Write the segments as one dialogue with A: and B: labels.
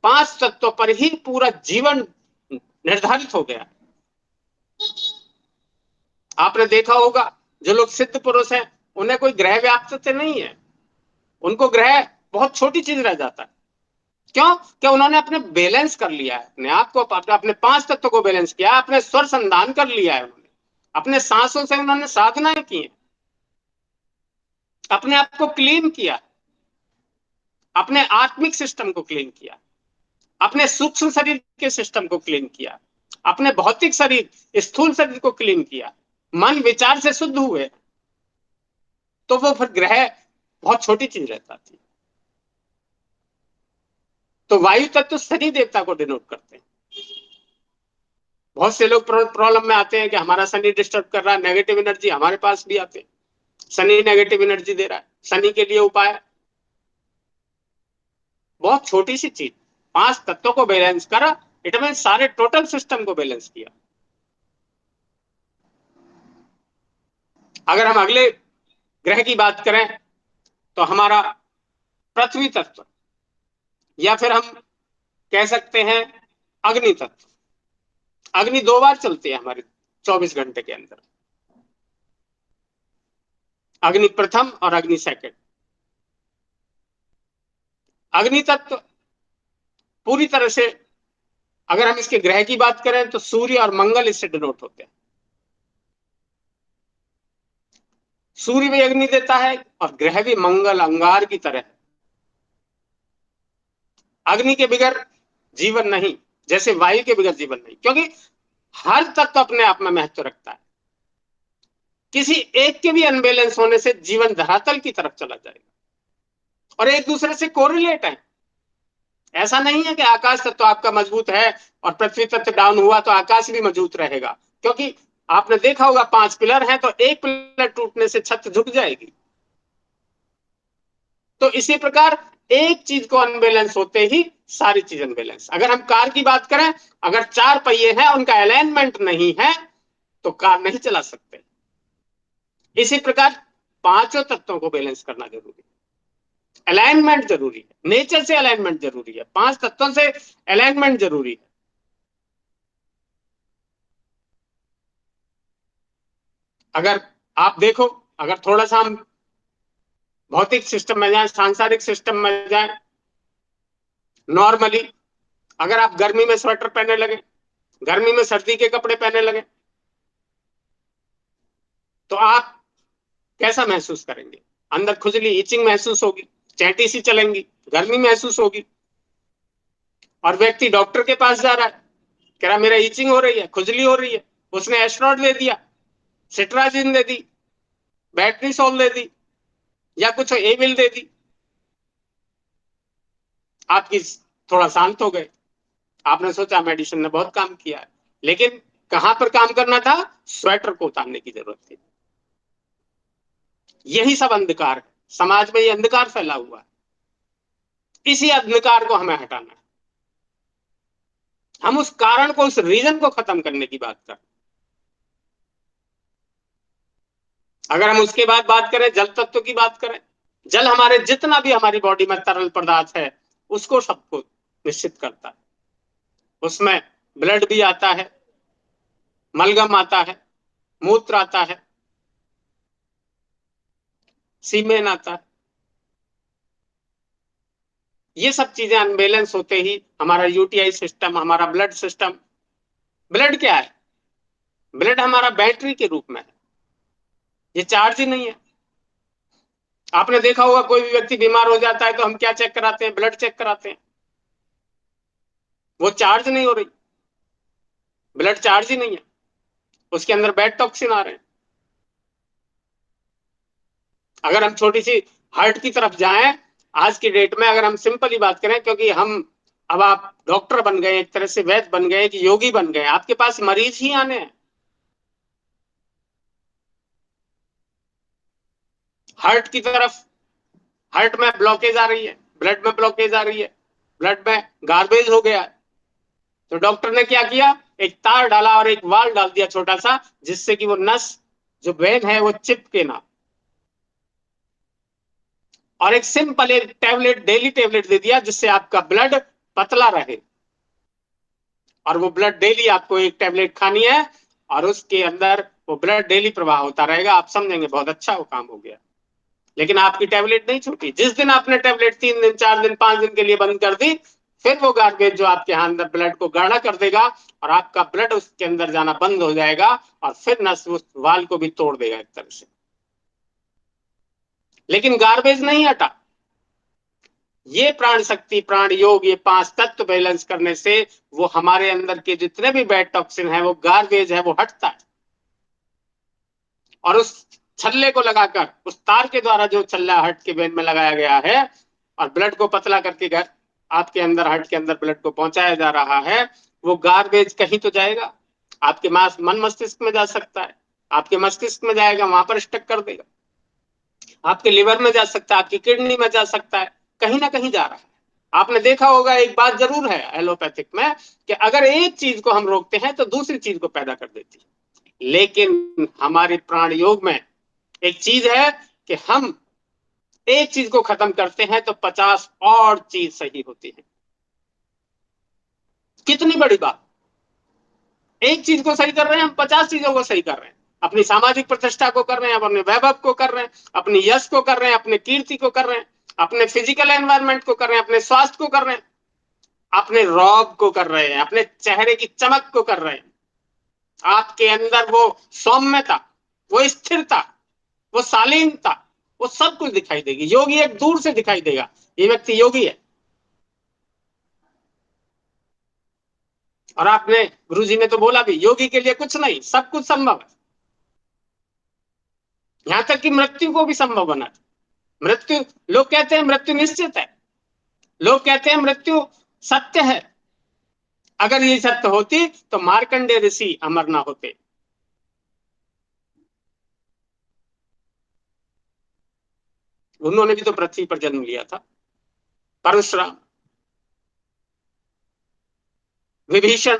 A: 5 तत्वों पर ही पूरा जीवन निर्धारित हो गया। आपने देखा होगा जो लोग सिद्ध पुरुष हैं उन्हें कोई ग्रह व्याप्त नहीं है, उनको ग्रह बहुत छोटी चीज रह जाता है। क्यों? कि उन्होंने अपने बैलेंस कर लिया है, अपने आप को, अपने 5 तत्वों को बैलेंस किया, अपने स्वर संधान कर लिया है उन्होंने, अपने सांसों से उन्होंने साधनाएं की है, अपने आप को क्लीन किया, अपने आत्मिक सिस्टम को क्लीन किया, अपने सूक्ष्म शरीर के सिस्टम को क्लीन किया, अपने भौतिक शरीर स्थूल शरीर को क्लीन किया, मन विचार से शुद्ध हुए, तो वो फिर ग्रह बहुत छोटी चीज रहता थी। तो वायु तत्व शनि देवता को डिनोट करते हैं। बहुत से लोग प्रॉब्लम में आते हैं कि हमारा शनि डिस्टर्ब कर रहा है, नेगेटिव एनर्जी हमारे पास भी आते हैं, शनि नेगेटिव एनर्जी दे रहा है। शनि के लिए उपाय बहुत छोटी सी चीज, 5 तत्वों को बैलेंस करा, इट मीन सारे टोटल सिस्टम को बैलेंस किया। अगर हम अगले ग्रह की बात करें तो हमारा पृथ्वी तत्व, या फिर हम कह सकते हैं अग्नि तत्व। अग्नि 2 बार चलती है हमारे 24 घंटे के अंदर, अग्नि प्रथम और अग्नि सेकंड। अग्नि तत्व पूरी तरह से, अगर हम इसके ग्रह की बात करें तो सूर्य और मंगल इससे डिनोट होते हैं। सूर्य भी अग्नि देता है और ग्रह भी मंगल अंगार की तरह। अग्नि के बगैर जीवन नहीं, जैसे वायु के बगैर जीवन नहीं, क्योंकि हर तत्व अपने आप में महत्व रखता है। किसी एक के भी अनबैलेंस होने से जीवन धरातल की तरफ चला जाएगा, और एक दूसरे से कोरिलेट है। ऐसा नहीं है कि आकाश तत्व आपका मजबूत है और पृथ्वी तत्व डाउन हुआ तो आकाश भी मजबूत रहेगा, क्योंकि आपने देखा होगा 5 पिलर हैं तो एक पिलर टूटने से छत झुक जाएगी। तो इसी प्रकार एक चीज को अनबैलेंस होते ही सारी चीज अनबैलेंस। अगर हम कार की बात करें, अगर 4 पहिए हैं उनका अलाइनमेंट नहीं है तो कार नहीं चला सकते। इसी प्रकार पांचों तत्वों को बैलेंस करना जरूरी है, अलाइनमेंट जरूरी है, नेचर से अलाइनमेंट जरूरी है, 5 तत्वों से अलाइनमेंट जरूरी है। अगर आप देखो, अगर थोड़ा सा हम भौतिक सिस्टम में जाए, सांसारिक सिस्टम में जाए, नॉर्मली अगर आप गर्मी में स्वेटर पहनने लगे, गर्मी में सर्दी के कपड़े पहनने लगे, तो आप कैसा महसूस करेंगे? अंदर खुजली, इचिंग महसूस होगी, चैंटी सी चलेंगी, गर्मी महसूस होगी। और व्यक्ति डॉक्टर के पास जा रहा है, कह रहा मेरा इचिंग हो रही है, खुजली हो रही है, उसने एस्ट्रॉड दे दिया, सिट्राजिन दे दी, बैटरी सोल दे दी, या कुछ एविल दे दी, आपकी थोड़ा शांत हो गए। आपने सोचा मेडिसिन ने बहुत काम किया है, लेकिन कहां पर काम करना था? स्वेटर को उतारने की जरूरत थी। यही सब अंधकार है, समाज में ये अंधकार फैला हुआ है, इसी अंधकार को हमें हटाना है। हम उस कारण को, उस रीजन को खत्म करने की बात कर। अगर हम उसके बाद बात करें, जल तत्व की बात करें, जल हमारे जितना भी हमारी बॉडी में तरल पदार्थ है उसको सबको निश्चित करता है। उसमें ब्लड भी आता है, मलगम आता है, मूत्र आता है, सीमेन आता है। ये सब चीजें अनबैलेंस होते ही हमारा यूटीआई सिस्टम, हमारा ब्लड सिस्टम, ब्लड क्या है? ब्लड हमारा बैटरी के रूप में है, ये चार्ज ही नहीं है। आपने देखा होगा कोई भी व्यक्ति बीमार हो जाता है तो हम क्या चेक कराते हैं? ब्लड चेक कराते हैं। वो चार्ज नहीं हो रही, ब्लड चार्ज ही नहीं है, उसके अंदर बैड टॉक्सिन आ रहे हैं। अगर हम छोटी सी हार्ट की तरफ जाएं, आज की डेट में अगर हम सिंपल ही बात करें, क्योंकि हम, अब आप डॉक्टर बन गए, एक तरह से वैद्य बन गए कि योगी बन गए, आपके पास मरीज ही आने हैं। हार्ट की तरफ, हार्ट में ब्लॉकेज आ रही है, ब्लड में ब्लॉकेज आ रही है, ब्लड में गार्बेज हो गया है, तो डॉक्टर ने क्या किया? एक तार डाला और एक वाल डाल दिया छोटा सा, जिससे कि वो नस, जो वेन है, वो चिपके ना। और एक सिंपल एक टैबलेट, डेली टैबलेट दे दिया, जिससे आपका ब्लड पतला रहे। और वो ब्लड डेली आपको एक टेबलेट खानी है और उसके अंदर वो ब्लड डेली प्रवाह होता रहेगा। आप समझेंगे बहुत अच्छा वो काम हो गया। लेकिन आपकी टेबलेट नहीं छूटी। जिस दिन आपने टेबलेट 3 दिन 4 दिन 5 दिन के लिए बंद कर दी, फिर वो गार्बेज जो आपके अंदर ब्लड को गाढ़ा कर देगा और आपका ब्लड उसके अंदर जाना बंद हो जाएगा और फिर नस उस वाल को भी तोड़ देगा एक तरह से। लेकिन गार्बेज नहीं हटा। ये प्राण शक्ति, प्राण योग, ये 5 तत्व बैलेंस करने से वो हमारे अंदर के जितने भी बैड टॉक्सिन है, वो गार्बेज है, वो हटता है। और उस छल्ले को लगाकर, उस तार के द्वारा जो छल्ला हट के वेन में लगाया गया है और ब्लड को पतला करके घर आपके अंदर, हट के अंदर ब्लड को पहुंचाया जा रहा है, वो गार्बेज कहीं तो जाएगा। आपके मन मस्तिष्क में जा सकता है, आपके मस्तिष्क में जाएगा, वहां पर स्टक कर देगा। आपके लिवर में जा सकता है, आपकी किडनी में जा सकता है, कहीं ना कहीं जा रहा है। आपने देखा होगा, एक बात जरूर है एलोपैथिक में कि अगर एक चीज को हम रोकते हैं तो दूसरी चीज को पैदा कर देती है। लेकिन हमारे प्राण योग में एक चीज है कि हम एक चीज को खत्म करते हैं तो 50 और चीज सही होती है। कितनी बड़ी बात। एक चीज को सही कर रहे हैं, हम 50 चीजों को सही कर रहे हैं। अपनी सामाजिक प्रतिष्ठा को कर रहे हैं, अपने वैभव को कर रहे हैं, अपनी यश को कर रहे हैं, अपने कीर्ति को कर रहे हैं, अपने फिजिकल एनवायरनमेंट को कर रहे हैं, अपने स्वास्थ्य को कर रहे हैं, अपने रौब को कर रहे हैं, अपने चेहरे की चमक को कर रहे हैं। आपके अंदर वो सौम्यता, वो स्थिरता, वो शालीनता, वो सब कुछ दिखाई देगी। योगी एक दूर से दिखाई देगा, ये व्यक्ति योगी है। और आपने, गुरु जी ने तो बोला भी, योगी के लिए कुछ नहीं, सब कुछ संभव है। यहां तक कि मृत्यु को भी संभव बना। मृत्यु, लोग कहते हैं मृत्यु निश्चित है, लोग कहते हैं मृत्यु सत्य है। अगर ये सत्य होती तो मार्कंडेय ऋषि अमर ना होते। उन्होंने भी तो पृथ्वी पर जन्म लिया था। परशुराम, विभीषण,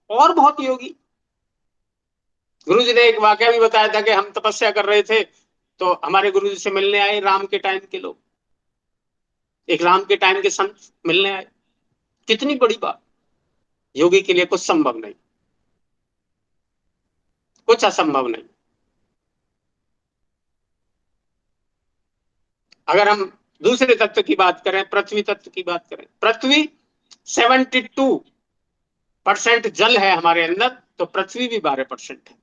A: और बहुत योगी। गुरु जी ने एक वाक्य भी बताया था कि हम तपस्या कर रहे थे तो हमारे गुरु जी से मिलने आए राम के टाइम के लोग, एक राम के टाइम के संत मिलने आए। कितनी बड़ी बात। योगी के लिए कुछ संभव नहीं, कुछ असंभव नहीं। अगर हम दूसरे तत्व की बात करें, पृथ्वी तत्व की बात करें, पृथ्वी 72% जल है हमारे अंदर, तो पृथ्वी भी 12% है।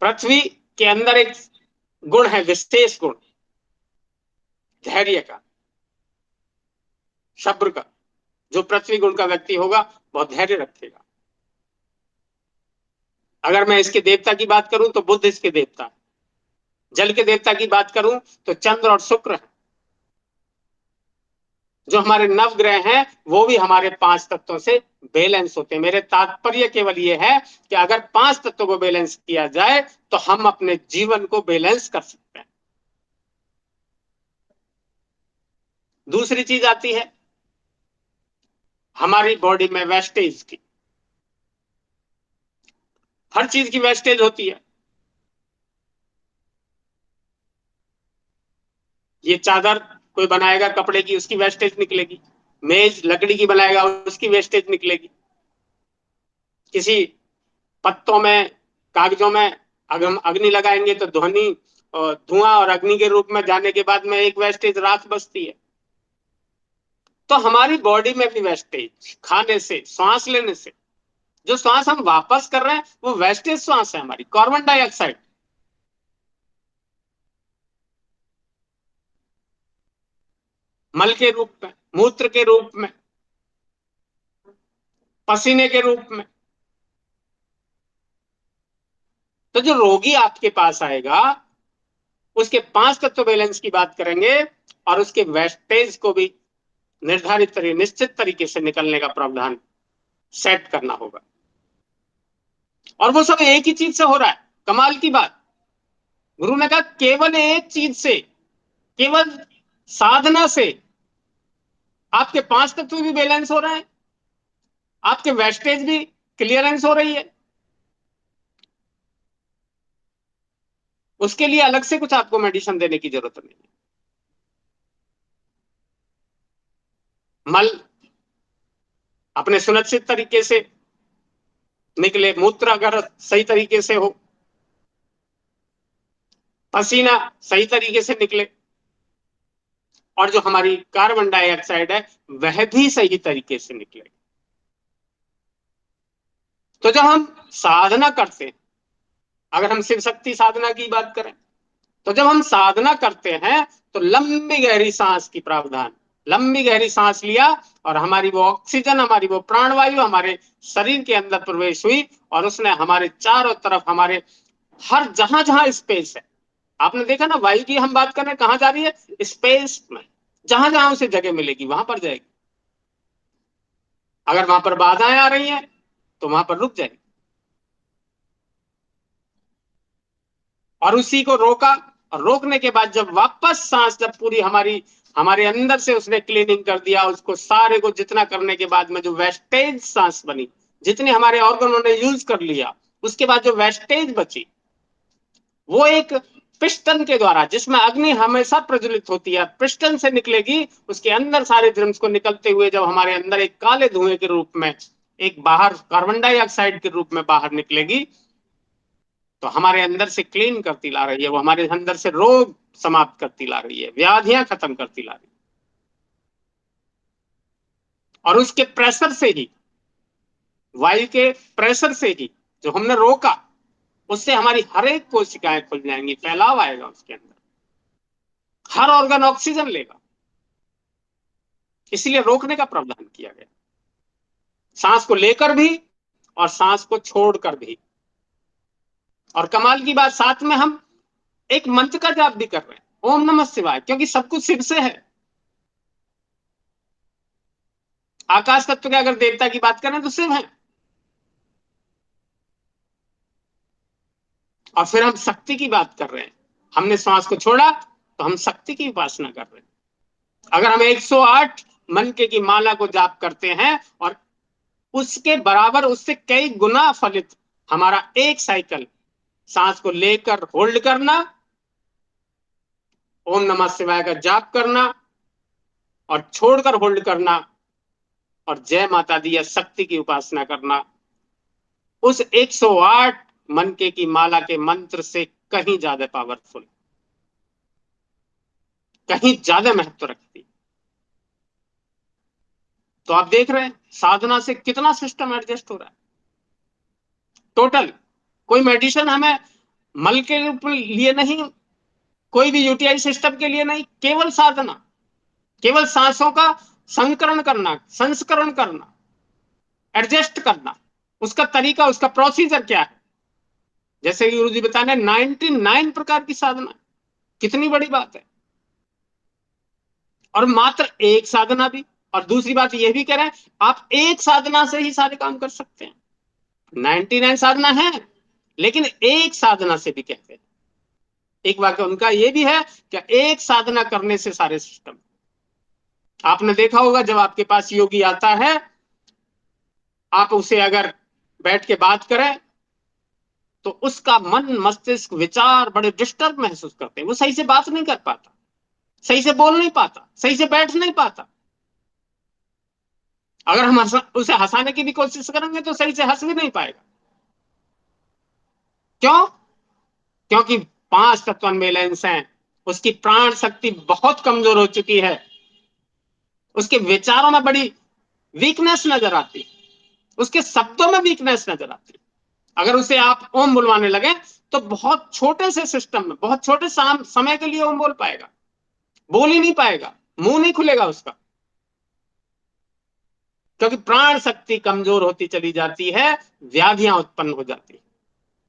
A: पृथ्वी के अंदर एक गुण है, विशेष गुण, धैर्य का, सब्र का। जो पृथ्वी गुण का व्यक्ति होगा बहुत धैर्य रखेगा। अगर मैं इसके देवता की बात करूं तो बुद्ध इसके देवता। जल के देवता की बात करूं तो चंद्र और शुक्र है। जो हमारे नव ग्रह हैं वो भी हमारे 5 तत्वों से बैलेंस होते हैं। मेरे तात्पर्य केवल ये है कि अगर 5 तत्वों को बैलेंस किया जाए तो हम अपने जीवन को बैलेंस कर सकते हैं। दूसरी चीज आती है हमारी बॉडी में वेस्टेज की। हर चीज की वेस्टेज होती है। ये चादर कोई बनाएगा कपड़े की, उसकी वेस्टेज निकलेगी। मेज लकड़ी की बनाएगा, उसकी वेस्टेज निकलेगी। किसी पत्तों में, कागजों में अगर हम अग्नि लगाएंगे तो ध्वनि और धुआं और अग्नि के रूप में जाने के बाद में एक वेस्टेज राख बचती है। तो हमारी बॉडी में भी वेस्टेज, खाने से, सांस लेने से, जो सांस हम वापस कर रहे हैं वो वेस्टेज सांस है हमारी, कार्बन डाइऑक्साइड। मल के रूप में, मूत्र के रूप में, पसीने के रूप में। तो जो रोगी आपके पास आएगा उसके 5 तत्व बैलेंस की बात करेंगे और उसके वेस्टेज को भी निर्धारित तरीके, निश्चित तरीके से निकलने का प्रावधान सेट करना होगा। और वो सब एक ही चीज से हो रहा है। कमाल की बात, गुरु ने कहा केवल एक चीज से, केवल साधना से आपके 5 तत्व भी बैलेंस हो रहे हैं, आपके वेस्टेज भी क्लियरेंस हो रही है। उसके लिए अलग से कुछ आपको मेडिसिन देने की जरूरत नहीं है। मल अपने सुनिश्चित तरीके से निकले, मूत्र अगर सही तरीके से हो, पसीना सही तरीके से निकले, और जो हमारी कार्बन डाइऑक्साइड है वह भी सही तरीके से निकले। तो जब हम साधना करते हैं, अगर हम शिव शक्ति साधना की बात करें, तो जब हम साधना करते हैं तो लंबी गहरी सांस की प्रावधान, लंबी गहरी सांस लिया और हमारी वो ऑक्सीजन, हमारी वो प्राणवायु हमारे शरीर के अंदर प्रवेश हुई, और उसने हमारे चारों तरफ, हमारे हर जहां जहां स्पेस है, आपने देखा ना वायु की हम बात कर रहे हैं, कहां जा रही है? स्पेस में। जहां जहां उसे जगह मिलेगी वहां पर जाएगी। अगर वहां पर बाधाएं आ रही हैं तो वहां पर रुक जाएगी। और उसी को रोका, और रोकने के बाद जब वापस सांस, जब पूरी हमारी, हमारे अंदर से उसने क्लीनिंग कर दिया, उसको सारे को जितना करने के बाद में जो वेस्टेज सांस बनी, जितने हमारे ऑर्गनों ने यूज कर लिया, उसके बाद जो वेस्टेज बची, वो एक पिस्टन के द्वारा, जिसमें अग्नि हमेशा प्रज्वलित होती है, पिस्टन से निकलेगी, उसके अंदर सारे जर्म्स को निकलते हुए जब हमारे अंदर एक काले धुएं के रूप में, एक बाहर कार्बन डाइऑक्साइड के रूप में बाहर निकलेगी, तो हमारे अंदर से क्लीन करती ला रही है, वो हमारे अंदर से रोग समाप्त करती ला रही है, व्याधियां खत्म करती ला रही है। और उसके प्रेशर से ही, वायु के प्रेशर से ही जो हमने रोका, उससे हमारी हर एक कोशिकाएं खुल जाएंगी, फैलाव आएगा उसके अंदर, हर ऑर्गन ऑक्सीजन लेगा। इसलिए रोकने का प्रावधान किया गया, सांस को लेकर भी और सांस को छोड़कर भी। और कमाल की बात, साथ में हम एक मंत्र का जाप भी कर रहे हैं, ओम नमः शिवाय, क्योंकि सब कुछ शिव से है। आकाश तत्व के अगर देवता की बात करें तो शिव है। और फिर हम शक्ति की बात कर रहे हैं, हमने श्वास को छोड़ा तो हम शक्ति की उपासना कर रहे हैं। अगर हम 108 मन के की माला को जाप करते हैं, और उसके बराबर, उससे कई गुना फलित हमारा एक साइकिल सांस को लेकर होल्ड करना, ओम नमः शिवाय का जाप करना, और छोड़कर होल्ड करना, और जय माता दी या शक्ति की उपासना करना, उस 108 मन की माला के मंत्र से कहीं ज्यादा पावरफुल, कहीं ज्यादा महत्व रखती। तो आप देख रहे हैं साधना से कितना सिस्टम एडजस्ट हो रहा है टोटल। कोई मेडिसिन हमें मल के लिए नहीं, कोई भी यूटीआई सिस्टम के लिए नहीं, केवल साधना, केवल सांसों का संकरण करना, संस्करण करना, एडजस्ट करना, उसका तरीका, उसका प्रोसीजर क्या है। जैसे गुरु जी बताने 99 प्रकार की साधना, कितनी बड़ी बात है। और मात्र एक साधना भी, और दूसरी बात यह भी कह रहे हैं आप एक साधना से ही सारे काम कर सकते हैं। 99 साधना है, लेकिन एक साधना से भी कहते हैं। एक वाक्य उनका यह भी है कि एक साधना करने से सारे सिस्टम। आपने देखा होगा जब आपके पास योगी आता है, आप उसे अगर बैठ के बात करें तो उसका मन, मस्तिष्क, विचार बड़े डिस्टर्ब महसूस करते हैं, वो सही से बात नहीं कर पाता, सही से बोल नहीं पाता, सही से बैठ नहीं पाता। अगर हम उसे हंसाने की भी कोशिश करेंगे तो सही से हंस भी नहीं पाएगा। क्यों? क्योंकि 5 तत्व बैलेंस हैं, उसकी प्राण शक्ति बहुत कमजोर हो चुकी है, उसके विचारों में बड़ी वीकनेस नजर आती है, उसके शब्दों में वीकनेस नजर आती है। अगर उसे आप ओम बुलवाने लगे तो बहुत छोटे से सिस्टम में, बहुत छोटे समय के लिए ओम बोल पाएगा, बोल ही नहीं पाएगा, मुंह नहीं खुलेगा उसका, क्योंकि प्राण शक्ति कमजोर होती चली जाती है, व्याधियां उत्पन्न हो जाती है।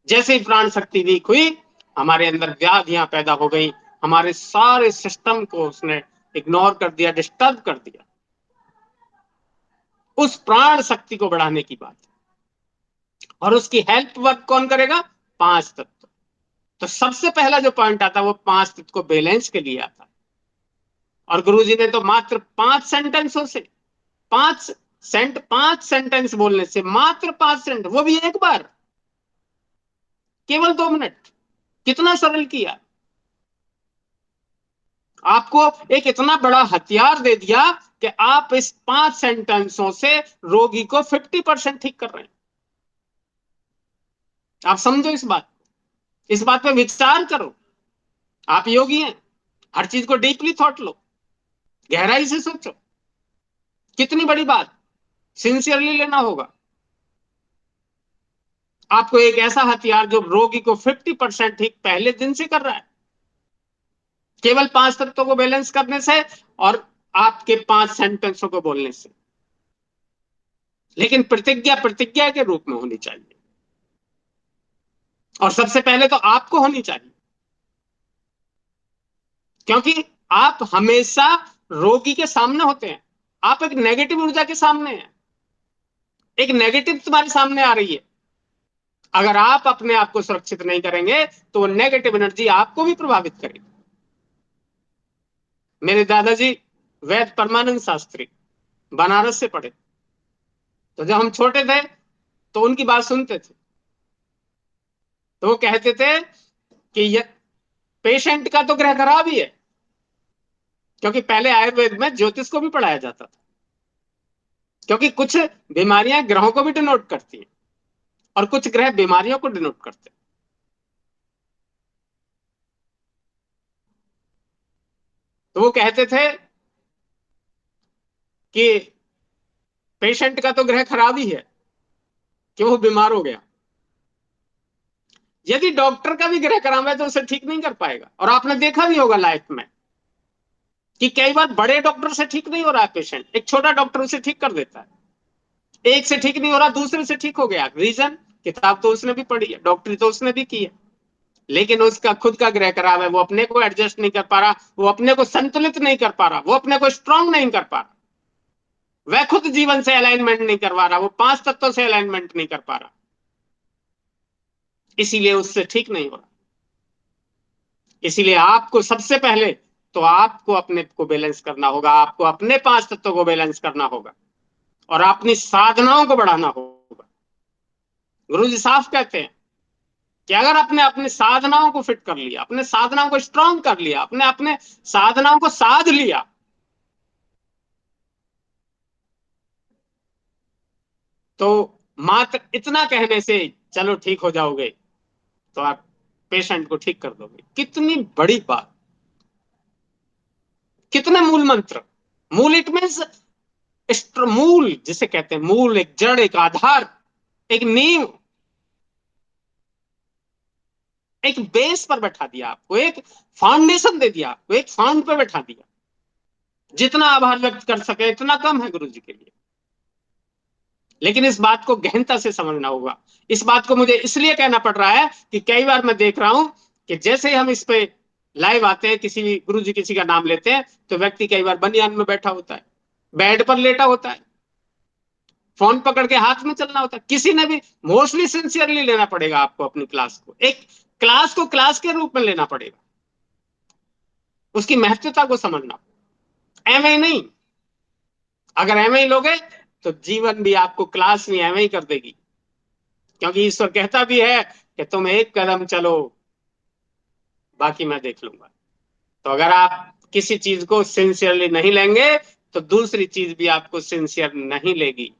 A: जैसे ही प्राण शक्ति वीक हुई, हमारे अंदर व्याधियां पैदा हो गई, हमारे सारे सिस्टम को उसने इग्नोर कर दिया, डिस्टर्ब कर दिया। उस प्राण शक्ति को बढ़ाने की बात, और उसकी हेल्प वर्क कौन करेगा? 5 तत्व। तो सबसे पहला जो पॉइंट आता है वो 5 तत्व को बैलेंस के लिए आता है। और गुरुजी ने तो मात्र 5 सेंटेंसों से, 5 सेंटेंस बोलने से, मात्र 5 सेंटेंस, वो भी एक बार, केवल 2 मिनट, कितना सरल किया, आपको एक इतना बड़ा हथियार दे दिया कि आप इस 5 सेंटेंसों से रोगी को 50% ठीक कर रहे हैं। आप समझो इस बात पे विचार करो। आप योगी हैं, हर चीज को डीपली थॉट लो, गहराई से सोचो, कितनी बड़ी बात, सिंसियरली लेना होगा। आपको एक ऐसा हथियार जो रोगी को 50% ठीक पहले दिन से कर रहा है, केवल 5 तत्वों को बैलेंस करने से और आपके 5 सेंटेंसों को बोलने से। लेकिन प्रतिज्ञा प्रतिज्ञा के रूप में होनी चाहिए, और सबसे पहले तो आपको होनी चाहिए, क्योंकि आप हमेशा रोगी के सामने होते हैं। आप एक नेगेटिव ऊर्जा के सामने हैं, एक नेगेटिव तुम्हारे सामने आ रही है। अगर आप अपने आप को सुरक्षित नहीं करेंगे तो वो नेगेटिव एनर्जी आपको भी प्रभावित करेगी। मेरे दादाजी वैद परमानंद शास्त्री बनारस से पढ़े, तो जब हम छोटे थे तो उनकी बात सुनते थे, तो वो कहते थे कि ये पेशेंट का तो ग्रह खराब ही है, क्योंकि पहले आयुर्वेद में ज्योतिष को भी पढ़ाया जाता था, क्योंकि कुछ बीमारियां ग्रहों को भी डिनोट करती हैं और कुछ ग्रह बीमारियों को डिनोट करते हैं। तो वो कहते थे कि पेशेंट का तो ग्रह खराब ही है कि वो बीमार हो गया। यदि डॉक्टर का भी ग्रह खराब है तो उसे ठीक नहीं कर पाएगा। और आपने देखा भी होगा लाइफ में कि कई बार बड़े डॉक्टर से ठीक नहीं हो रहा है पेशेंट, एक छोटा डॉक्टर उसे ठीक कर देता है। एक से ठीक नहीं हो रहा, दूसरे से ठीक हो गया। रीजन, किताब तो उसने भी पढ़ी है, डॉक्टरी तो उसने भी की है, लेकिन उसका खुद का ग्रह खराब है। वो अपने को एडजस्ट नहीं कर पा रहा, वो अपने को संतुलित नहीं कर पा रहा, वो अपने को स्ट्रांग नहीं कर पा रहा, वह खुद जीवन से अलाइनमेंट नहीं करवा रहा, वो 5 तत्वों से अलाइनमेंट नहीं कर पा रहा, इसीलिए उससे ठीक नहीं हो रहा। इसीलिए आपको सबसे पहले तो आपको अपने को बैलेंस करना होगा, आपको अपने 5 तत्वों को बैलेंस करना होगा और अपनी साधनाओं को बढ़ाना होगा। गुरु जी साफ कहते हैं कि अगर आपने अपनी साधनाओं को फिट कर लिया, अपने साधनाओं को स्ट्रांग कर लिया, अपने अपने साधनाओं को साध लिया, तो मात्र इतना कहने से चलो ठीक हो जाओगे तो आप पेशेंट को ठीक कर दोगे। कितनी बड़ी बात, कितने मूल मंत्र। मूल इट मीन्स मूल जिसे कहते हैं, मूल एक जड़, एक आधार, एक नींव, एक बेस पर बैठा दिया आपको, एक फाउंडेशन दे दिया आपको, एक फाउंड पर बैठा दिया। जितना आभार व्यक्त कर सके इतना कम है गुरु जी के लिए। लेकिन इस बात को गहनता से समझना होगा। इस बात को मुझे इसलिए कहना पड़ रहा है कि कई बार मैं देख रहा हूं कि जैसे ही हम इस पे लाइव आते हैं, किसी भी गुरु जी किसी का नाम लेते हैं, तो व्यक्ति कई बार बनियान में बैठा होता है, बेड पर लेटा होता है, फोन पकड़ के हाथ में चलना होता है। किसी ने भी मोस्टली सिंसियरली लेना पड़ेगा आपको अपनी क्लास को, एक क्लास को क्लास के रूप में लेना पड़ेगा, उसकी महत्वता को समझना, एम ही नहीं। अगर एम ही लोगे तो जीवन भी आपको क्लास में एम ही कर देगी, क्योंकि ईश्वर कहता भी है कि तुम एक कदम चलो, बाकी मैं देख लूंगा। तो अगर आप किसी चीज को सिंसियरली नहीं लेंगे तो दूसरी चीज भी आपको सिंसियर नहीं लेगी।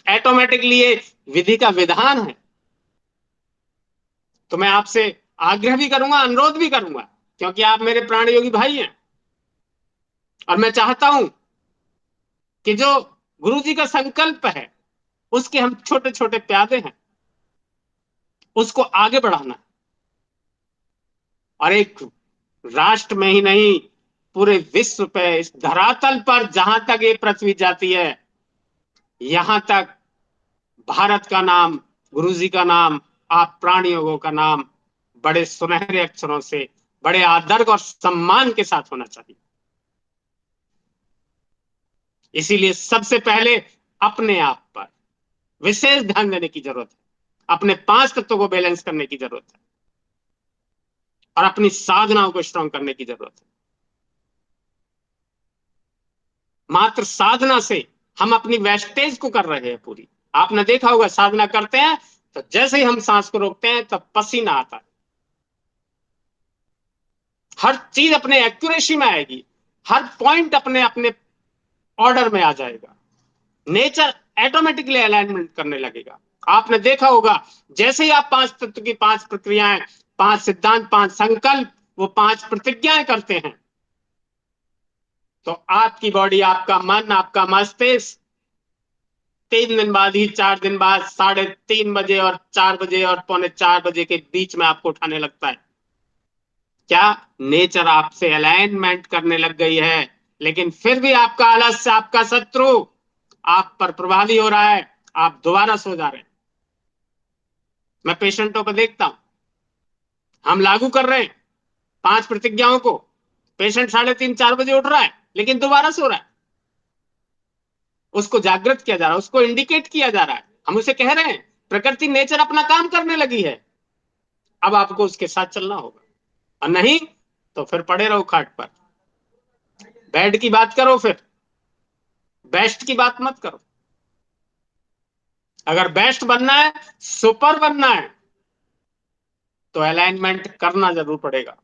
A: ऑटोमेटिकली ये विधि का विधान है। तो मैं आपसे आग्रह भी करूंगा, अनुरोध भी करूंगा, क्योंकि आप मेरे प्राण योगी भाई हैं, और मैं चाहता हूं कि जो गुरु जी का संकल्प है उसके हम छोटे छोटे प्यादे हैं, उसको आगे बढ़ाना। और एक राष्ट्र में ही नहीं, पूरे विश्व पे, इस धरातल पर जहां तक ये पृथ्वी जाती है, यहां तक भारत का नाम, गुरु जी का नाम, आप प्राण योगों का नाम बड़े सुनहरे अक्षरों से, बड़े आदर और सम्मान के साथ होना चाहिए। इसीलिए सबसे पहले अपने आप पर विशेष ध्यान देने की जरूरत है, अपने 5 तत्वों को बैलेंस करने की जरूरत है और अपनी साधनाओं को स्ट्रांग करने की जरूरत है। मात्र साधना से हम अपनी वेस्टेज को कर रहे हैं पूरी। आपने देखा होगा साधना करते हैं तो जैसे ही हम सांस को रोकते हैं तब पसीना आता है, हर चीज अपने एक्यूरेसी में आएगी, हर पॉइंट अपने अपने ऑर्डर में आ जाएगा, नेचर ऑटोमेटिकली अलाइनमेंट करने लगेगा। आपने देखा होगा, जैसे ही आप पांच तत्व की पांच प्रक्रियाएं, पांच सिद्धांत, पांच संकल्प, वो पांच प्रतिज्ञाएं करते हैं, तो आपकी बॉडी, आपका मन, आपका मस्तिष्क 3 दिन बाद ही, 4 दिन बाद 3:30 बजे और 4 बजे और 3:45 बजे के बीच में आपको उठाने लगता है। क्या? नेचर आपसे अलाइनमेंट करने लग गई है। लेकिन फिर भी आपका आलस्य, आपका शत्रु आप पर प्रभावी हो रहा है, आप दोबारा सो जा रहे हैं। मैं पेशेंटों को देखता हूं, हम लागू कर रहे हैं पांच प्रतिज्ञाओं को, पेशेंट 3:30 4 बजे उठ रहा है लेकिन दोबारा सो रहा है। उसको जागृत किया जा रहा है, उसको इंडिकेट किया जा रहा है, हम उसे कह रहे हैं प्रकृति, नेचर अपना काम करने लगी है, अब आपको उसके साथ चलना होगा। और नहीं तो फिर पड़े रहो खाट पर। बेड की बात करो, फिर बेस्ट की बात मत करो। अगर बेस्ट बनना है, सुपर बनना है, तो अलाइनमेंट करना जरूर पड़ेगा।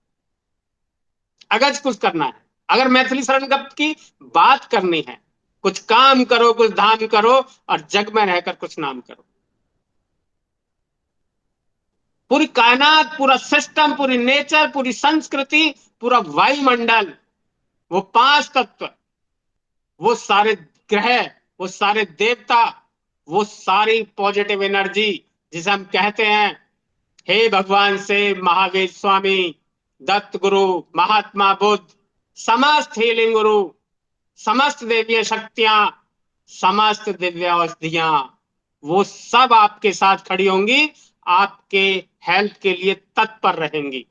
A: अगर कुछ करना है, अगर मैथिली शरण गप की बात करनी है, कुछ काम करो, कुछ धाम करो, और जग में रहकर कुछ नाम करो। पूरी कायनात, पूरा सिस्टम, पूरी नेचर, पूरी संस्कृति, पूरा वायुमंडल, वो पांच तत्व, वो सारे ग्रह, वो सारे देवता, वो सारी पॉजिटिव एनर्जी, जिसे हम कहते हैं हे भगवान से महावीर स्वामी, दत्त गुरु, महात्मा बुद्ध, समस्त हीलिंग गुरु, समस्त देवीय शक्तियां, समस्त दिव्य औषधियां, वो सब आपके साथ खड़ी होंगी, आपके हेल्थ के लिए तत्पर रहेंगी।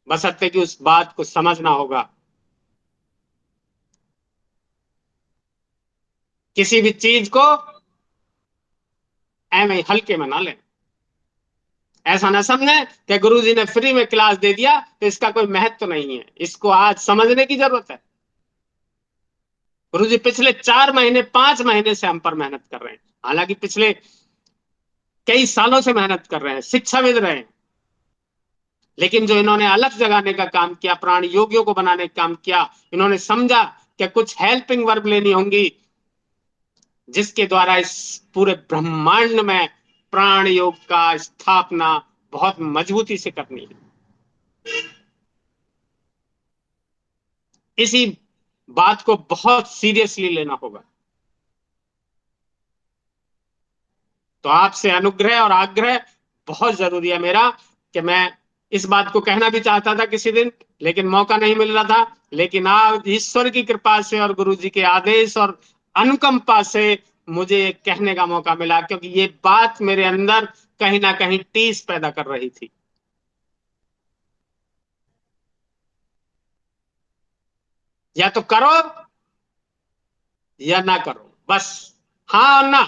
A: बशर्ते कि उस बात को समझना होगा। किसी भी चीज को एम हल्के में ना लें। ऐसा ना समझे कि गुरुजी ने फ्री में क्लास दे दिया तो इसका कोई महत्व तो नहीं है। इसको आज समझने की जरूरत है। गुरुजी पिछले 4 महीने, 5 महीने से हम पर मेहनत कर रहे हैं, हालांकि पिछले कई सालों से मेहनत कर रहे हैं, शिक्षाविद रहे हैं, लेकिन जो इन्होंने अलग जगाने का काम किया, प्राण योगियों को बनाने का काम किया, इन्होंने समझा कि कुछ हेल्पिंग वर्ब लेनी होंगी, जिसके द्वारा इस पूरे ब्रह्मांड में प्राण योग का स्थापना बहुत मजबूती से करनी है। इसी बात को बहुत सीरियसली लेना होगा। तो आपसे अनुग्रह और आग्रह बहुत जरूरी है मेरा, कि मैं इस बात को कहना भी चाहता था किसी दिन, लेकिन मौका नहीं मिल रहा था। लेकिन आज ईश्वर की कृपा से और गुरु जी के आदेश और अनुकंपा से मुझे कहने का मौका मिला, क्योंकि ये बात मेरे अंदर कहीं ना कहीं टीस पैदा कर रही थी। या तो करो या ना करो, बस। हाँ और ना,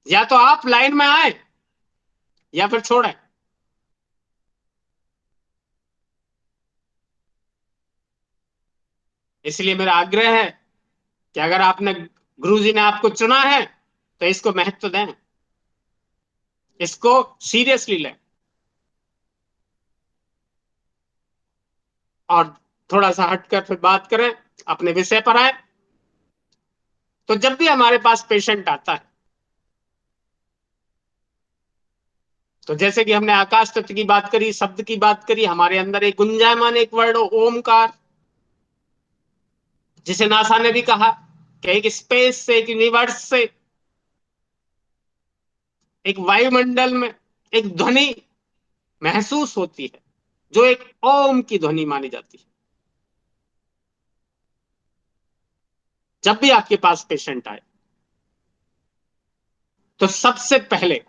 A: या तो आप लाइन में आए या फिर छोड़े। इसलिए मेरा आग्रह है कि अगर आपने, गुरु जी ने आपको चुना है, तो इसको महत्व दें, इसको सीरियसली लें। और थोड़ा सा हटकर फिर बात करें, अपने विषय पर आए। तो जब भी हमारे पास पेशेंट आता है, तो जैसे कि हमने आकाश तत्व की बात करी, शब्द की बात करी, हमारे अंदर एक गुंजायमान एक वर्ड ओमकार, जिसे नासा ने भी कहा कि एक स्पेस से, एक यूनिवर्स से, एक वायुमंडल में एक ध्वनि महसूस होती है, जो एक ओम की ध्वनि मानी जाती है। जब भी आपके पास पेशेंट आए, तो सबसे पहले,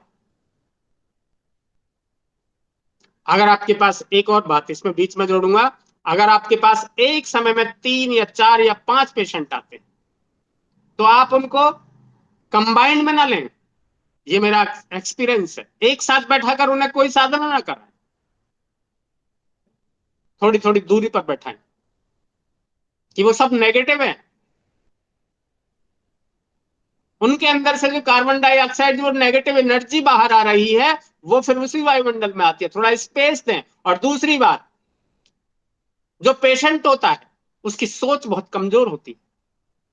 A: अगर आपके पास, एक और बात इसमें बीच में जोड़ूंगा, अगर आपके पास एक समय में 3 या 4 या 5 पेशेंट आते हैं, तो आप उनको कंबाइंड में ना लें। ये मेरा एक्सपीरियंस है। एक साथ बैठा कर उन्हें कोई साधना ना कराएं, थोड़ी थोड़ी दूरी पर बैठाएं, कि वो सब नेगेटिव है। उनके अंदर से जो कार्बन डाइऑक्साइड, जो नेगेटिव एनर्जी बाहर आ रही है, वो फिर उसी वायुमंडल में आती है। थोड़ा स्पेस दें। और दूसरी बात, जो पेशेंट होता है उसकी सोच बहुत कमजोर होती है,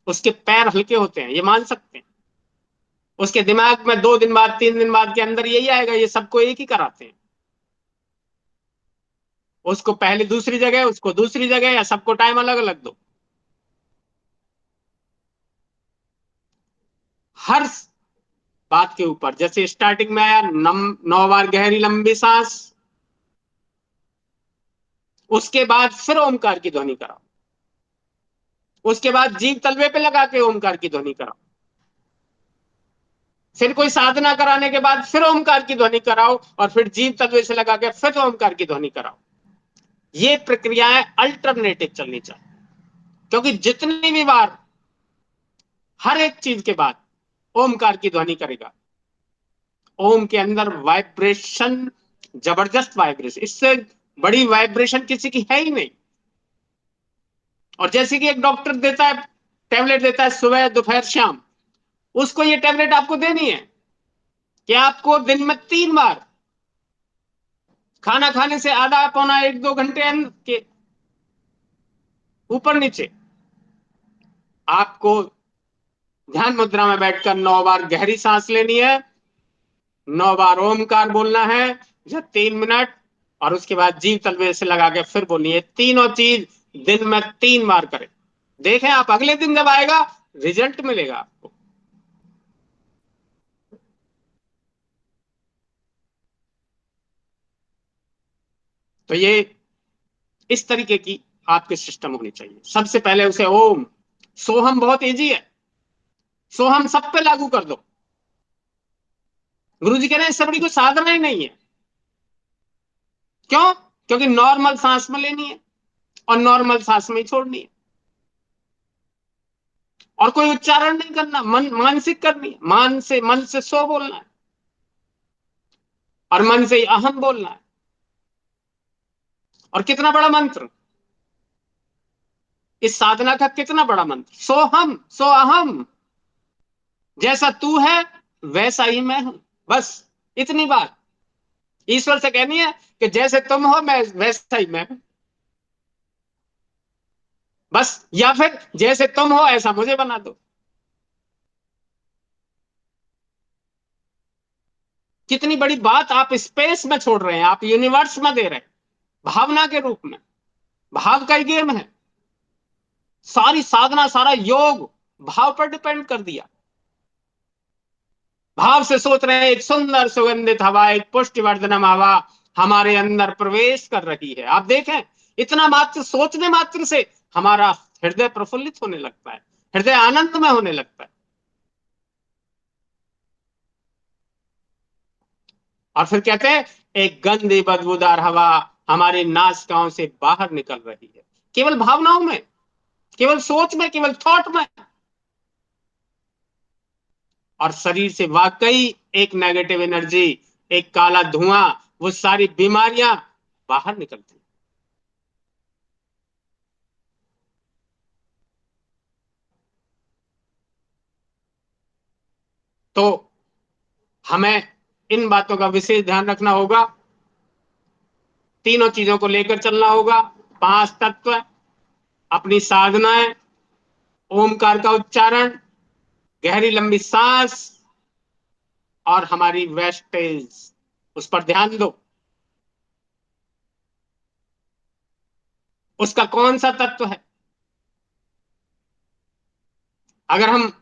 A: उसके पैर हल्के होते हैं, ये मान सकते हैं। उसके दिमाग में 2 दिन बाद, 3 दिन बाद के अंदर यही आएगा, ये सबको एक ही कराते हैं। उसको पहले दूसरी जगह, उसको दूसरी जगह, या सबको टाइम अलग अलग दो। हर बात के ऊपर, जैसे स्टार्टिंग में आया 9 बार गहरी लंबी सांस, उसके बाद फिर ओमकार की ध्वनि कराओ, उसके बाद जीभ तलवे पे लगा के ओमकार की ध्वनि कराओ, फिर कोई साधना कराने के बाद फिर ओमकार की ध्वनि कराओ, और फिर जीभ तलवे से लगा के फिर ओमकार की ध्वनि कराओ। ये प्रक्रियाएं अल्टरनेटिव चलनी चाहिए, क्योंकि जितनी भी बार हर एक चीज के बाद ओमकार की ध्वनि करेगा, ओम के अंदर वाइब्रेशन, जबरदस्त वाइब्रेशन, इससे बड़ी वाइब्रेशन किसी की है ही नहीं। और जैसे कि एक डॉक्टर देता है, टैबलेट देता है सुबह दोपहर शाम, उसको ये टैबलेट आपको देनी है कि आपको दिन में 3 बार, खाना खाने से आधा पौना 1-2 घंटे के ऊपर नीचे, आपको ध्यान मुद्रा में बैठकर 9 बार गहरी सांस लेनी है, 9 बार ओमकार बोलना है, या 3 मिनट, और उसके बाद जीव तलवे से लगा के फिर बोलनी है। तीनों चीज दिन में 3 बार करें। देखें आप, अगले दिन जब आएगा रिजल्ट मिलेगा आपको। तो ये इस तरीके की आपके सिस्टम होनी चाहिए। सबसे पहले उसे ओम, सोहम बहुत इजी है, सोहम सब पे लागू कर दो। गुरु जी कह रहे हैं इससे बड़ी कोई साधना ही नहीं है। क्यों? क्योंकि नॉर्मल सांस में लेनी है और नॉर्मल सांस में ही छोड़नी है, और कोई उच्चारण नहीं करना, मानसिक करनी है। मन से सो बोलना है, और मन से ही अहम बोलना है। और कितना बड़ा मंत्र, इस साधना का कितना बड़ा मंत्र, सोहम सो अहम, जैसा तू है वैसा ही मैं हूं। बस इतनी बात ईश्वर से कहनी है कि जैसे तुम हो मैं वैसा ही मैं हूं। बस, या फिर जैसे तुम हो ऐसा मुझे बना दो। कितनी बड़ी बात आप स्पेस में छोड़ रहे हैं, आप यूनिवर्स में दे रहे हैं, भावना के रूप में। भाव का ही गेम है। सारी साधना, सारा योग भाव पर डिपेंड कर दिया। भाव से सोच रहे हैं, एक सुंदर सुगंधित हवा, एक पुष्टिवर्धनम हवा हमारे अंदर प्रवेश कर रही है। आप देखें, इतना मात्र सोचने मात्र से हमारा हृदय प्रफुल्लित होने लगता है, हृदय आनंद में होने लगता है। और फिर कहते हैं, एक गंदी बदबूदार हवा हमारी नासिकाओं से बाहर निकल रही है। केवल भावनाओं में, केवल सोच में, केवल थॉट में। और शरीर से वाकई एक नेगेटिव एनर्जी, एक काला धुआं, वो सारी बीमारियां बाहर निकलती हैं। तो हमें इन बातों का विशेष ध्यान रखना होगा। तीनों चीजों को लेकर चलना होगा। 5 तत्व, अपनी साधनाएं, ओमकार का उच्चारण, गहरी लंबी सांस, और हमारी वेस्टेज, उस पर ध्यान दो। उसका कौन सा तत्व है? अगर हम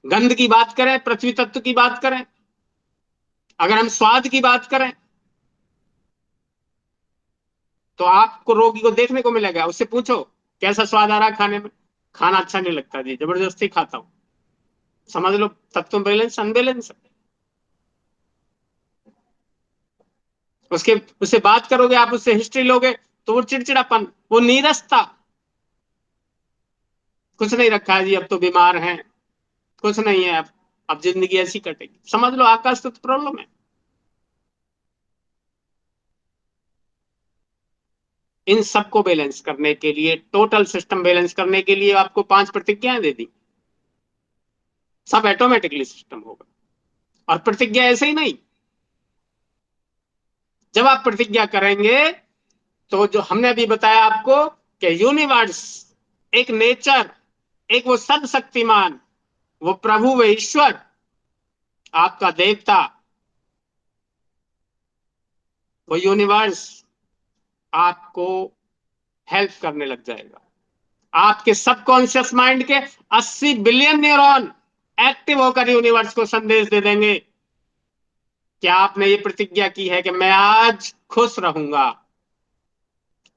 A: गंध की बात करें, पृथ्वी तत्व की बात करें, अगर हम स्वाद की बात करें, तो आपको रोगी को देखने को मिलेगा, उससे पूछो कैसा स्वाद आ रहा है खाने में। खाना अच्छा नहीं लगता जी, जबरदस्ती खाता हूं। समझ लो तत्व बैलेंस अनबैलेंस है। उसके उससे बात करोगे आप, उससे हिस्ट्री लोगे, तो वो चिड़चिड़ापन, वो नीरसता, कुछ नहीं रखा है जी, अब तो बीमार हैं, कुछ नहीं है, अब जिंदगी ऐसी कटेगी, समझ लो आकाश तो प्रॉब्लम है। इन सबको बैलेंस करने के लिए, टोटल सिस्टम बैलेंस करने के लिए आपको 5 प्रतिज्ञाएं दे दी। सब ऑटोमेटिकली सिस्टम होगा। और प्रतिज्ञा ऐसे ही नहीं, जब आप प्रतिज्ञा करेंगे तो जो हमने अभी बताया आपको कि यूनिवर्स, एक नेचर, एक वो सर्वशक्तिमान, वो प्रभु, वो ईश्वर, आपका देवता, वो यूनिवर्स आपको हेल्प करने लग जाएगा। आपके सबकॉन्शियस माइंड के 80 बिलियन न्यूरॉन एक्टिव होकर यूनिवर्स को संदेश दे देंगे कि आपने ये प्रतिज्ञा की है कि मैं आज खुश रहूंगा।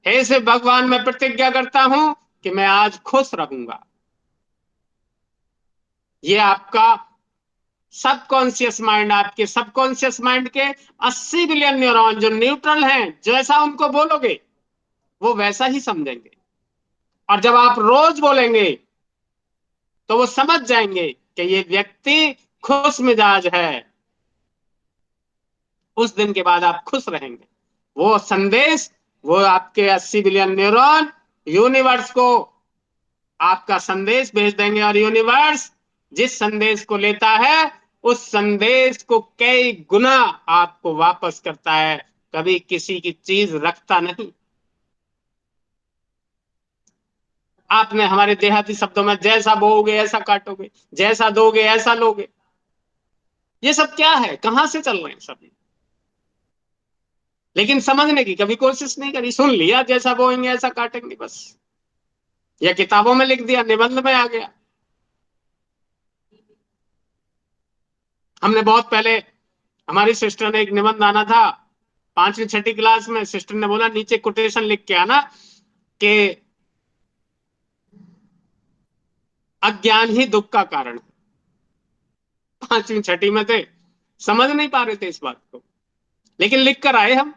A: हे से भगवान, मैं प्रतिज्ञा करता हूं कि मैं आज खुश रहूंगा। ये आपका सबकॉन्शियस माइंड, आपके सबकॉन्शियस माइंड के 80 बिलियन न्यूरॉन जो न्यूट्रल हैं, जैसा उनको बोलोगे वो वैसा ही समझेंगे। और जब आप रोज बोलेंगे तो वो समझ जाएंगे कि ये व्यक्ति खुश मिजाज है। उस दिन के बाद आप खुश रहेंगे। वो संदेश, वो आपके 80 बिलियन न्यूरॉन यूनिवर्स को आपका संदेश भेज देंगे, और यूनिवर्स जिस संदेश को लेता है उस संदेश को कई गुना आपको वापस करता है, कभी किसी की चीज रखता नहीं। आपने हमारे देहाती शब्दों में जैसा बोओगे ऐसा काटोगे, जैसा दोगे ऐसा लोगे, ये सब क्या है, कहां से चल रहे हैं सभी। लेकिन समझने की कभी कोशिश नहीं करी, सुन लिया जैसा बोएंगे ऐसा काटेंगे बस, या किताबों में लिख दिया, निबंध में आ गया। हमने बहुत पहले, हमारी सिस्टर ने एक निबंध आना था 5वीं 6ठी क्लास में, सिस्टर ने बोला नीचे कोटेशन लिख के आना कि अज्ञान ही दुख का कारण है। 5वीं 6ठी में थे, समझ नहीं पा रहे थे इस बात को, लेकिन लिख कर आए हम।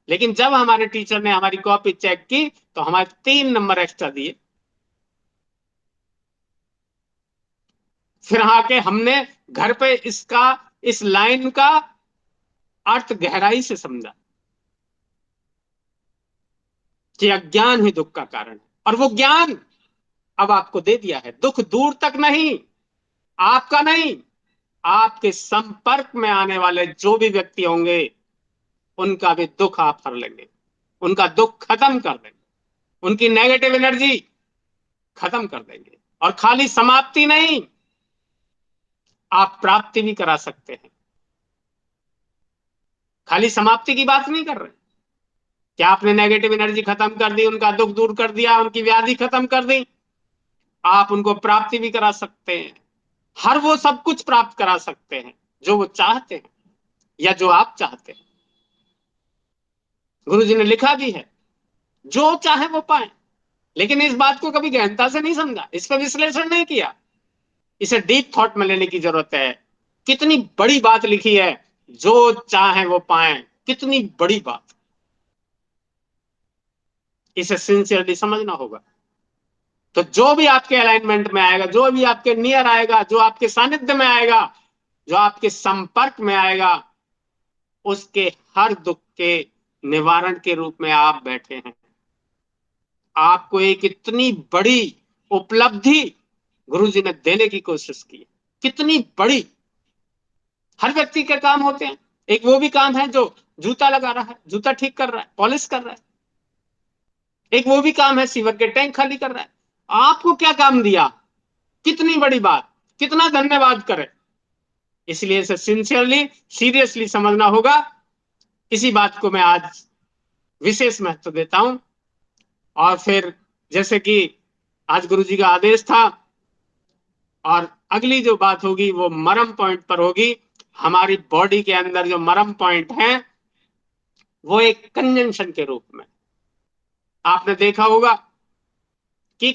A: लेकिन जब हमारे टीचर ने हमारी कॉपी चेक की तो हमारे 3 नंबर एक्स्ट्रा दिए। फिर आके हमने घर पे इसका, इस लाइन का अर्थ गहराई से समझा कि अज्ञान ही दुख का कारण है, और वो ज्ञान अब आपको दे दिया है। दुख दूर तक नहीं, आपका नहीं, आपके संपर्क में आने वाले जो भी व्यक्ति होंगे उनका भी दुख आप हर लेंगे, उनका दुख खत्म कर देंगे, उनकी नेगेटिव एनर्जी खत्म कर देंगे। और खाली समाप्ति नहीं, आप प्राप्ति भी करा सकते हैं। खाली समाप्ति की बात नहीं कर रहे कि आपने नेगेटिव एनर्जी खत्म कर दी, उनका दुख दूर कर दिया, उनकी व्याधि खत्म कर दी। आप उनको प्राप्ति भी करा सकते हैं, हर वो सब कुछ प्राप्त करा सकते हैं जो वो चाहते हैं या जो आप चाहते हैं। गुरु जी ने लिखा भी है, जो चाहे वो पाए। लेकिन इस बात को कभी गहनता से नहीं समझा, इस पर विश्लेषण नहीं किया। इसे डीप थॉट में लेने की जरूरत है। कितनी बड़ी बात लिखी है, जो चाहे वो पाए, कितनी बड़ी बात। इसे सिंसियरली समझना होगा। तो जो भी आपके अलाइनमेंट में आएगा, जो भी आपके नियर आएगा, जो आपके सानिध्य में आएगा, जो आपके संपर्क में आएगा, उसके हर दुख के निवारण के रूप में आप बैठे हैं। आपको एक इतनी बड़ी उपलब्धि गुरुजी ने देने की कोशिश की, कितनी बड़ी। हर व्यक्ति के काम होते हैं। एक वो भी काम है जो जूता लगा रहा है, जूता ठीक कर रहा है, पॉलिश कर रहा है। एक वो भी काम है सीवर के टैंक खाली कर रहा है। आपको क्या काम दिया, कितनी बड़ी बात, कितना धन्यवाद करें। इसलिए इसे सिंसियरली, सीरियसली समझना होगा। इसी बात को मैं आज विशेष महत्व देता हूं। और फिर जैसे कि आज गुरु जी का आदेश था, और अगली जो बात होगी वो मरम पॉइंट पर होगी। हमारी बॉडी के अंदर जो मरम पॉइंट है वो एक कंजंक्शन के रूप में, आपने देखा होगा कि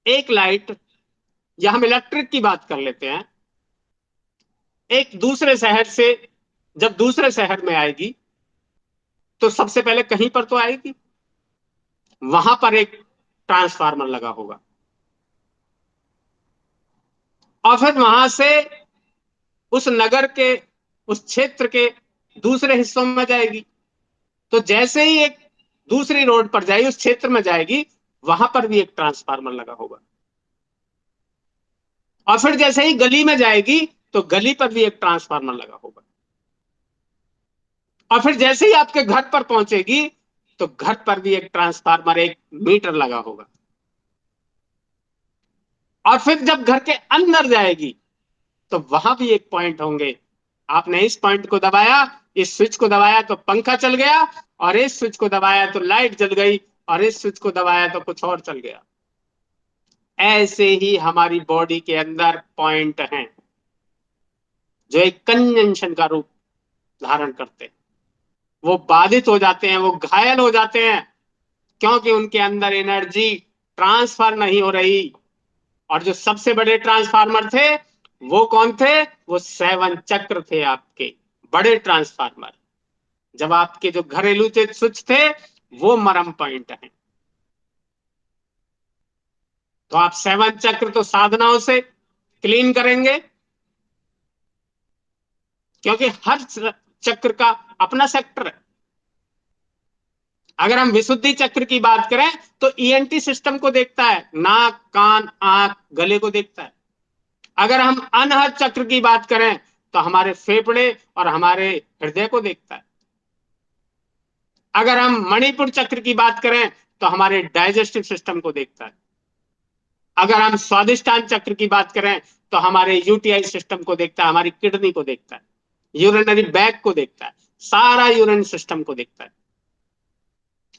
A: एक लाइट, या हम इलेक्ट्रिक की बात कर लेते हैं, एक दूसरे शहर से जब दूसरे शहर में आएगी तो सबसे पहले कहीं पर तो आएगी, वहां पर एक ट्रांसफार्मर लगा होगा, और फिर वहां से उस नगर के, उस क्षेत्र के दूसरे हिस्सों में जाएगी। तो जैसे ही एक दूसरी रोड पर जाएगी, उस क्षेत्र में जाएगी, वहां पर भी एक ट्रांसफार्मर लगा होगा। और फिर जैसे ही गली में जाएगी तो गली पर भी एक ट्रांसफार्मर लगा होगा, और फिर जैसे ही आपके घर पर पहुंचेगी तो घर पर भी एक ट्रांसफार्मर, एक मीटर लगा होगा। और फिर जब घर के अंदर जाएगी तो वहां भी एक पॉइंट होंगे। आपने इस पॉइंट को दबाया, इस स्विच को दबाया तो पंखा चल गया, और इस स्विच को दबाया तो लाइट जल गई, और इस स्विच को दबाया तो कुछ और चल गया। ऐसे ही हमारी बॉडी के अंदर पॉइंट हैं जो एक कंजंक्शन का रूप धारण करते हैं। वो बाधित हो जाते हैं, वो घायल हो जाते हैं, क्योंकि उनके अंदर एनर्जी ट्रांसफर नहीं हो रही। और जो सबसे बड़े ट्रांसफार्मर थे वो कौन थे? वो 7 चक्र थे, आपके बड़े ट्रांसफार्मर। जब आपके जो घरेलू थे स्विच थे, वो मरम पॉइंट है। तो आप 7 चक्र तो साधनाओं से क्लीन करेंगे, क्योंकि हर चक्र का अपना सेक्टर है। अगर हम विशुद्धि चक्र की बात करें तो ईएनटी सिस्टम को देखता है, नाक कान आंख गले को देखता है। अगर हम अनहद चक्र की बात करें तो हमारे फेफड़े और हमारे हृदय को देखता है। अगर हम मणिपुर चक्र की बात करें तो हमारे डाइजेस्टिव सिस्टम को देखता है। अगर हम स्वादिष्टान चक्र की बात करें तो हमारे यूटीआई सिस्टम को देखता है, हमारी किडनी को देखता है, यूरिनरी बैग को देखता है, सारा यूरिन सिस्टम को देखता है।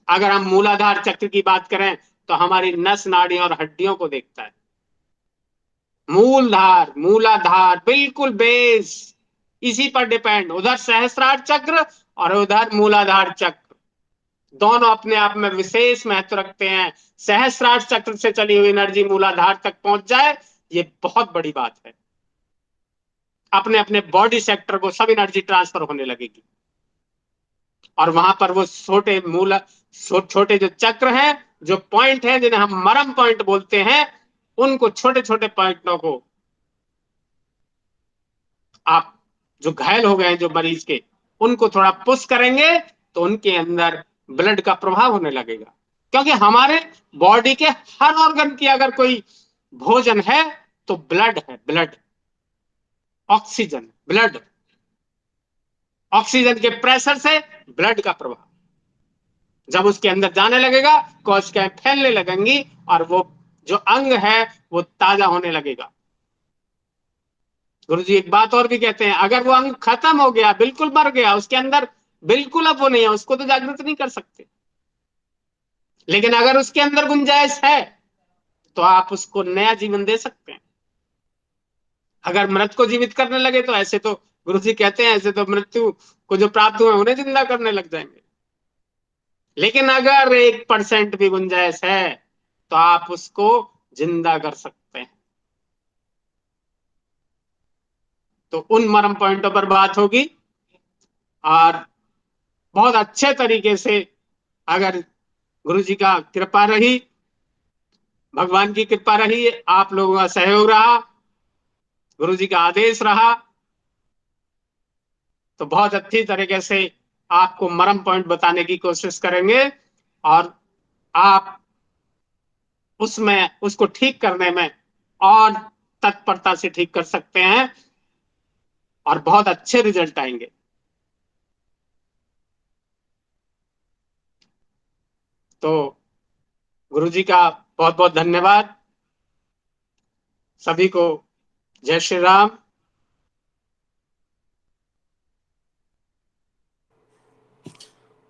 A: अगर हम मूलाधार चक्र की बात करें तो हमारी नस नाड़ी और हड्डियों को देखता है। मूलधार मूलाधार बिल्कुल बेस, इसी पर डिपेंड। उधर सहस्त्रार चक्र और उधर मूलाधार चक्र, दोनों अपने आप में विशेष महत्व रखते हैं। सहस्त्रार चक्र से चली हुई एनर्जी मूलाधार तक पहुंच जाए, ये बहुत बड़ी बात है। अपने अपने बॉडी सेक्टर को सब एनर्जी ट्रांसफर होने लगेगी, और वहां पर वो छोटे मूल छोटे जो चक्र हैं, जो पॉइंट हैं जिन्हें हम मरम पॉइंट बोलते हैं, उनको छोटे छोटे पॉइंटों को आप, जो घायल हो गए हैं जो मरीज के, उनको थोड़ा पुश करेंगे तो उनके अंदर ब्लड का प्रभाव होने लगेगा। क्योंकि हमारे बॉडी के हर ऑर्गन की अगर कोई भोजन है तो ब्लड है, ब्लड, ऑक्सीजन, ब्लड, ऑक्सीजन के प्रेशर से ब्लड का प्रभाव जब उसके अंदर जाने लगेगा, कोशिकाएं फैलने लगेंगी, और वो जो अंग है वो ताजा होने लगेगा। गुरु जी एक बात और भी कहते हैं, अगर वो अंग खत्म हो गया, बिल्कुल मर गया, उसके अंदर बिल्कुल अब वो नहीं है, उसको तो जागृत नहीं कर सकते। लेकिन अगर उसके अंदर गुंजाइश है तो आप उसको नया जीवन दे सकते हैं। अगर मृत को जीवित करने लगे तो ऐसे तो गुरु जी कहते हैं, ऐसे तो मृत्यु को जो प्राप्त हुए उन्हें जिंदा करने लग जाएंगे। लेकिन अगर 1% भी गुंजाइश है तो आप उसको जिंदा कर सकते हैं। तो उन मरम पॉइंटों पर बात होगी, और बहुत अच्छे तरीके से, अगर गुरु जी का कृपा रही, भगवान की कृपा रही, आप लोगों का सहयोग रहा, गुरु जी का आदेश रहा, तो बहुत अच्छी तरीके से आपको मरम पॉइंट बताने की कोशिश करेंगे, और आप उसमें उसको ठीक करने में और तत्परता से ठीक कर सकते हैं, और बहुत अच्छे रिजल्ट आएंगे। तो गुरु जी का बहुत बहुत धन्यवाद। सभी को जय श्री राम।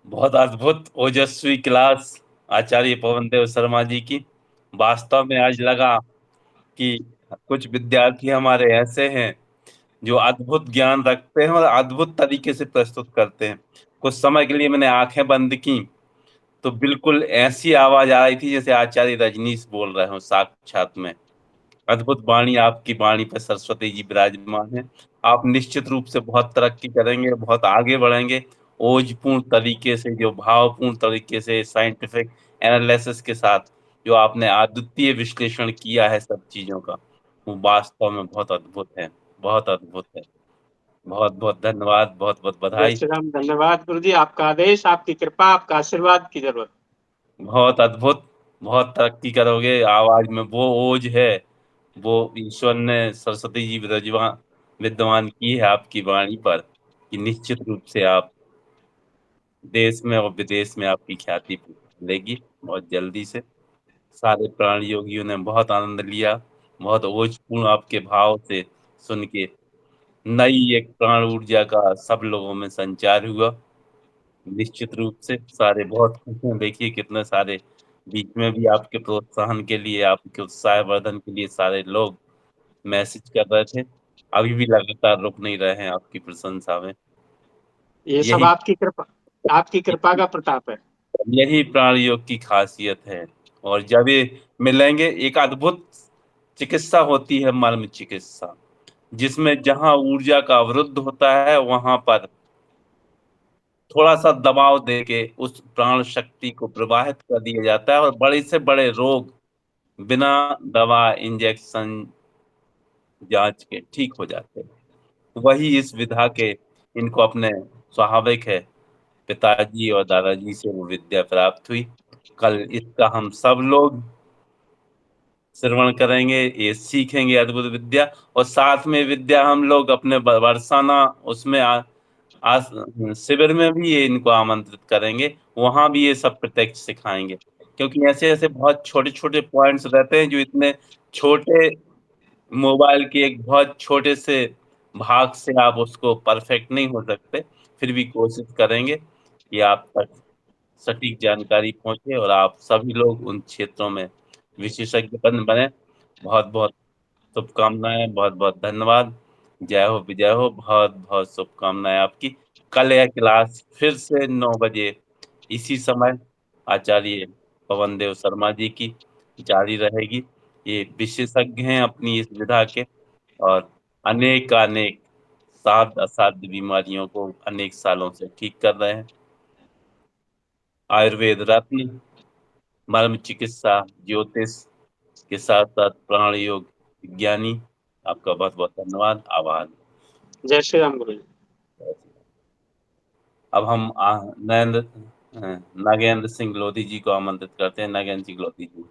B: बहुत अद्भुत ओजस्वी क्लास आचार्य पवन देव शर्मा जी की। वास्तव में आज लगा कि कुछ विद्यार्थी हमारे ऐसे हैं जो अद्भुत ज्ञान रखते हैं और अद्भुत तरीके से प्रस्तुत करते हैं। कुछ समय के लिए मैंने आंखें बंद की तो बिल्कुल ऐसी आवाज आ रही थी जैसे आचार्य रजनीश बोल रहे हो साक्षात में। अद्भुत वाणी, आपकी वाणी पर सरस्वती जी विराजमान है। आप निश्चित रूप से बहुत तरक्की करेंगे, बहुत आगे बढ़ेंगे। ओजपूर्ण तरीके से, जो भावपूर्ण तरीके से, साइंटिफिक एनालिसिस के साथ जो आपने अद्वितीय विश्लेषण किया है सब चीजों का, वो वास्तव में बहुत अद्भुत है, बहुत अद्भुत है। बहुत बहुत धन्यवाद, बहुत बहुत
A: जय
B: बधाई।
A: श्री राम। धन्यवाद गुरु जी, आपका आदेश, आपकी कृपा, आपका आशीर्वाद की जरूरत।
B: बहुत अद्भुत, बहुत तरक्की करोगे। आवाज में वो ओज है, वो ईश्वर ने सरस्वती जी विद्यमान की है आपकी वाणी पर कि निश्चित रूप से आप देश में और विदेश में आपकी ख्याति लेगी बहुत जल्दी से। सारे प्राण योगियों ने बहुत आनंद लिया, बहुत ओजपूर्ण आपके भाव से सुन के नई एक प्राण ऊर्जा का सब लोगों में संचार हुआ। निश्चित रूप से सारे बहुत खुश हैं। देखिए कितने सारे बीच में भी आपके प्रोत्साहन के लिए, आपके उत्साहवर्धन के लिए सारे लोग मैसेज कर रहे थे। अभी भी लगातार रुक नहीं रहे हैं आपकी प्रशंसा में।
A: ये सब
B: यही
A: आपकी कृपा का प्रताप है।
B: यही प्राण योग की खासियत है। और जब ये मिलेंगे, एक अद्भुत चिकित्सा होती है मर्म चिकित्सा, जिसमें जहां ऊर्जा का अवरुद्ध होता है वहां पर थोड़ा सा दबाव देके उस प्राण शक्ति को प्रवाहित कर दिया जाता है और बड़े से बड़े रोग बिना दवा इंजेक्शन जांच के ठीक हो जाते हैं। वही इस विधा के इनको अपने स्वाभाविक है पिताजी और दादाजी से वो विद्या प्राप्त हुई। कल इसका हम सब लोग श्रवण करेंगे, ये सीखेंगे अद्भुत विद्या। और साथ में विद्या हम लोग अपने बरसाना उसमें आज शिविर में भी ये इनको आमंत्रित करेंगे, वहां भी ये सब प्रत्यक्ष सिखाएंगे। क्योंकि ऐसे ऐसे बहुत छोटे छोटे पॉइंट्स रहते हैं जो इतने छोटे मोबाइल के एक बहुत छोटे से भाग से आप उसको परफेक्ट नहीं हो सकते। फिर भी कोशिश करेंगे कि आप तक सटीक जानकारी पहुंचे और आप सभी लोग उन क्षेत्रों में विशेषज्ञ बने। बहुत बहुत शुभकामनाएं, बहुत बहुत धन्यवाद। जय हो विजय हो, बहुत बहुत शुभकामनाएं आपकी। कल यह क्लास फिर से 9 बजे इसी समय आचार्य पवन देव शर्मा जी की जारी रहेगी। ये विशेषज्ञ हैं अपनी इस विधा के और अनेक अनेक साध्य असाध्य बीमारियों को अनेक सालों से ठीक कर रहे हैं। आयुर्वेद रत्न, मर्म चिकित्सा, ज्योतिष के साथ साथ प्राण योग विज्ञानी, आपका बहुत बहुत धन्यवाद, आभार।
A: जय श्री राम गुरु जी।
B: अब हम नरेंद्र नागेंद्र सिंह लोधी जी को आमंत्रित करते हैं। नागेंद्र सिंह लोधी जी।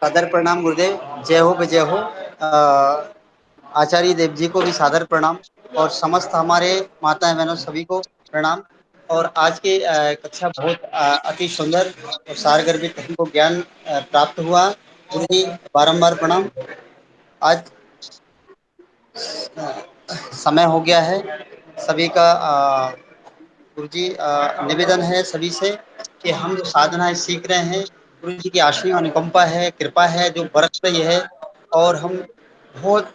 C: सादर प्रणाम गुरुदेव। जय हो विजय हो। आचार्य देव जी को भी सादर प्रणाम और समस्त हमारे माताएं बहनों सभी को प्रणाम। और आज की कक्षा बहुत अति सुंदर और सारगर्भित हमको ज्ञान प्राप्त हुआ। गुरु जी बारंबार प्रणाम। आज समय हो गया है सभी का। गुरु जी निवेदन है सभी से कि हम जो साधनाएं सीख रहे हैं, गुरु जी की आशीष अनुकंपा है, कृपा है जो बरस रही है। और हम बहुत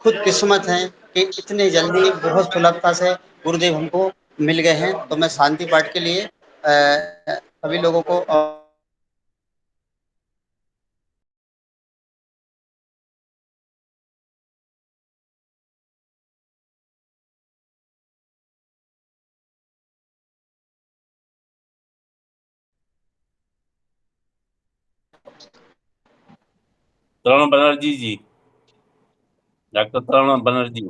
C: खुद किस्मत हैं कि इतने जल्दी बहुत सुलभता से गुरुदेव हमको मिल गए हैं। तो मैं शांति पाठ के लिए सभी लोगों को
B: तरुण बनर्जी जी, डॉक्टर तरुण बनर्जी।